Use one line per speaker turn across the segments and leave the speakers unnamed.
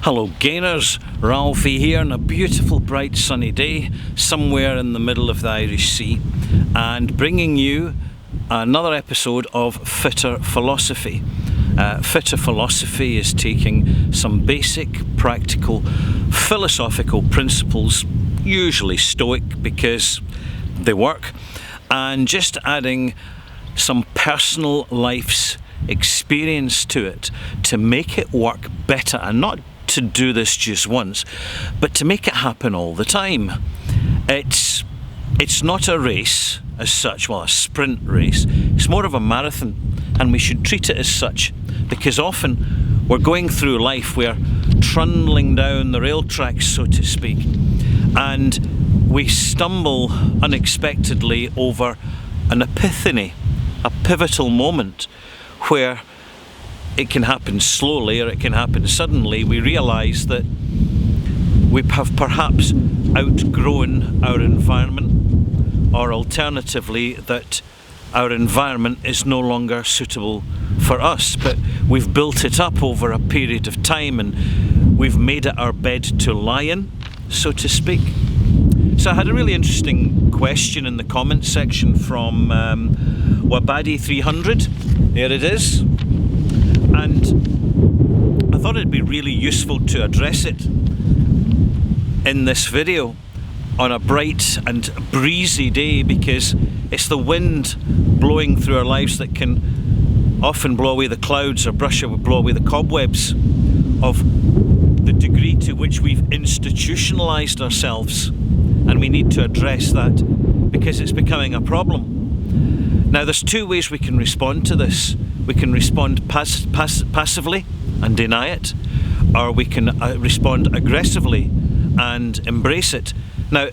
Hello gainers, Ralphie here on a beautiful bright sunny day somewhere in the middle of the Irish Sea, and bringing you another episode of Fitter Philosophy. Fitter Philosophy is taking some basic, practical, philosophical principles, usually Stoic because they work, and just adding some personal life's experience to it to make it work better, and not to do this just once, but to make it happen all the time. It's not a race as such, well, a sprint race. It's more of a marathon, and we should treat it as such, because often we're going through life, we're trundling down the rail tracks, so to speak, and we stumble unexpectedly over an epiphany, a pivotal moment where it can happen slowly or it can happen suddenly. We realise that we have perhaps outgrown our environment, or alternatively that our environment is no longer suitable for us, but we've built it up over a period of time and we've made it our bed to lie in, so to speak. So I had a really interesting question in the comments section from Wabadi300. There it is. And I thought it'd be really useful to address it in this video on a bright and breezy day, because it's the wind blowing through our lives that can often blow away the clouds or blow away the cobwebs of the degree to which we've institutionalized ourselves, and we need to address that because it's becoming a problem. Now, there's two ways we can respond to this. We can respond passively and deny it, or we can respond aggressively and embrace it. Now,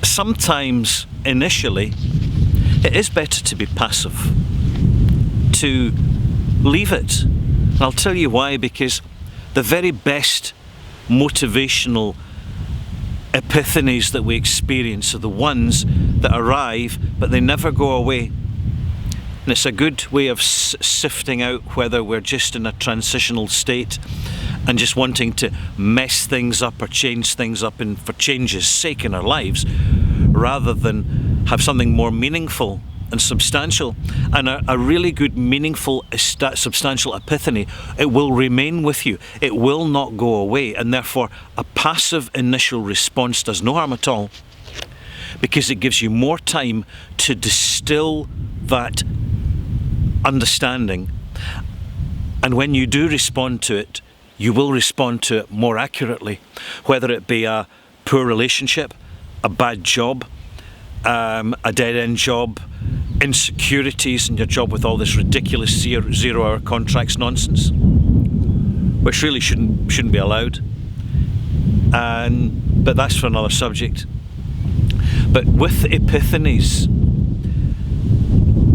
sometimes, initially, it is better to be passive, to leave it. And I'll tell you why, because the very best motivational epiphanies that we experience are the ones that arrive, but they never go away. And it's a good way of sifting out whether we're just in a transitional state and just wanting to mess things up or change things up for change's sake in our lives, rather than have something more meaningful and substantial. And a really good, meaningful, substantial epiphany, it will remain with you. It will not go away. And therefore, a passive initial response does no harm at all, because it gives you more time to distill that understanding. And when you do respond to it, you will respond to it more accurately, whether it be a poor relationship, a bad job, a dead-end job, insecurities in your job with all this ridiculous zero-hour contracts nonsense, which really shouldn't be allowed. But that's for another subject. But with epiphanies,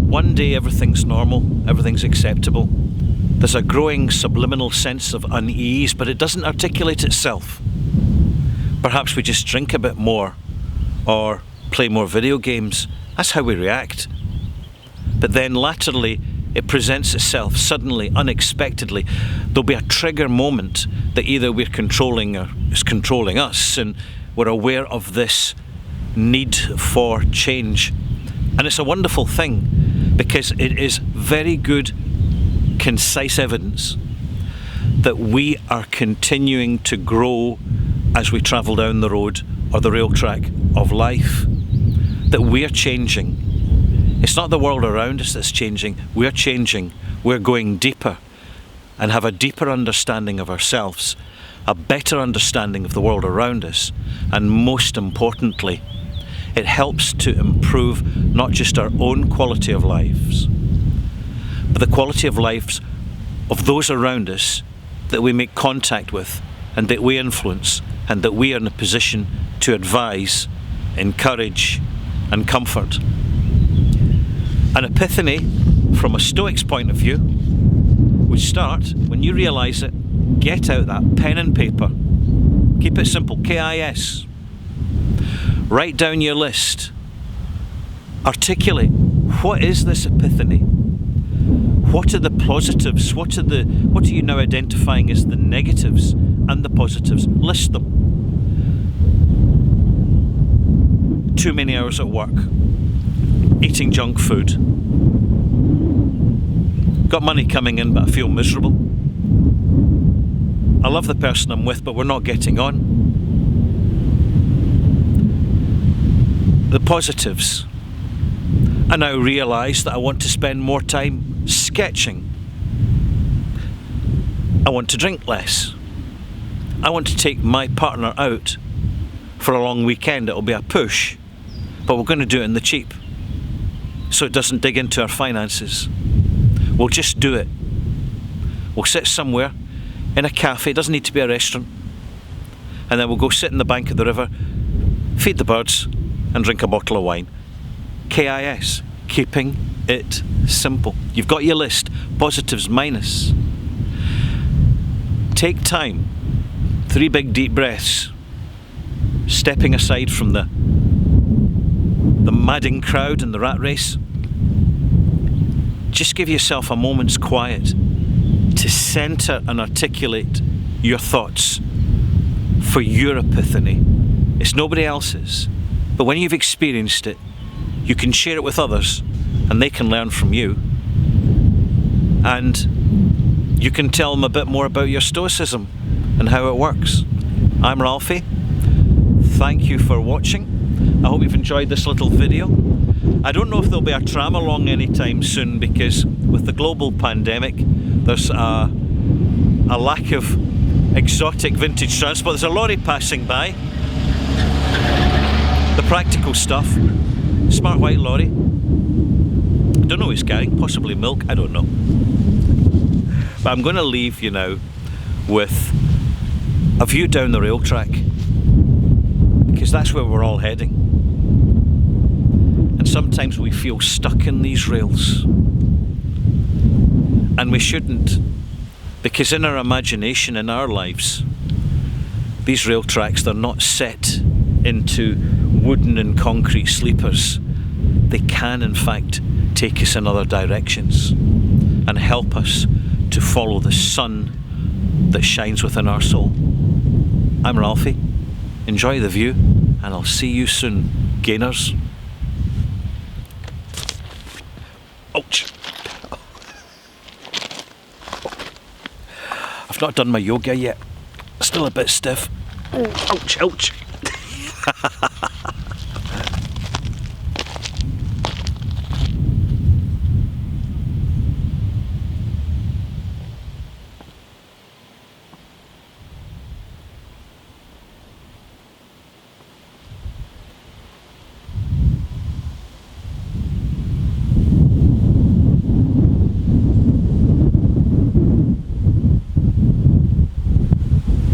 one day everything's normal, everything's acceptable. There's a growing subliminal sense of unease, but it doesn't articulate itself. Perhaps we just drink a bit more or play more video games. That's how we react. But then laterally it presents itself suddenly, unexpectedly. There'll be a trigger moment that either we're controlling or is controlling us, and we're aware of this need for change. And it's a wonderful thing, because it is very good, concise evidence that we are continuing to grow as we travel down the road or the rail track of life, that we're changing. It's not the world around us that's changing, we're changing. We're going deeper and have a deeper understanding of ourselves, a better understanding of the world around us, and most importantly, it helps to improve not just our own quality of lives, but the quality of lives of those around us that we make contact with and that we influence and that we are in a position to advise, encourage and comfort. An epiphany, from a Stoic's point of view, would start when you realise it. Get out that pen and paper. Keep it simple, KIS. Write down your list. Articulate, what is this epiphany? What are the positives? What are you now identifying as the negatives? and the positives. List them. Too many hours at work. Eating junk food. Got money coming in, but I feel miserable. I love the person I'm with, but we're not getting on. The positives. I now realise that I want to spend more time sketching. I want to drink less. I want to take my partner out for a long weekend. It'll be a push, but we're going to do it in the cheap, so it doesn't dig into our finances. We'll just do it. We'll sit somewhere in a cafe, it doesn't need to be a restaurant, and then we'll go sit in the bank of the river, feed the birds, and drink a bottle of wine. KIS, keeping it simple. You've got your list, positives, minus. Take time, 3 big deep breaths, stepping aside from the madding crowd and the rat race. Just give yourself a moment's quiet to centre and articulate your thoughts for your epiphany. It's nobody else's, but when you've experienced it, you can share it with others and they can learn from you, and you can tell them a bit more about your Stoicism and how it works. I'm Ralphie. Thank you for watching. I hope you've enjoyed this little video. I don't know if there'll be a tram along anytime soon, because with the global pandemic there's a lack of exotic vintage transport. There's a lorry passing by. The practical stuff. Smart white lorry. Don't know what he's carrying, possibly milk, I don't know. But I'm going to leave you now with a view down the rail track, because that's where we're all heading. And sometimes we feel stuck in these rails. And we shouldn't, because in our imagination, in our lives, these rail tracks, they're not set into wooden and concrete sleepers. They can, in fact, take us in other directions and help us to follow the sun that shines within our soul. I'm Ralphie. Enjoy the view, and I'll see you soon, gainers. Ouch. I've not done my yoga yet. Still a bit stiff. Ouch, ouch.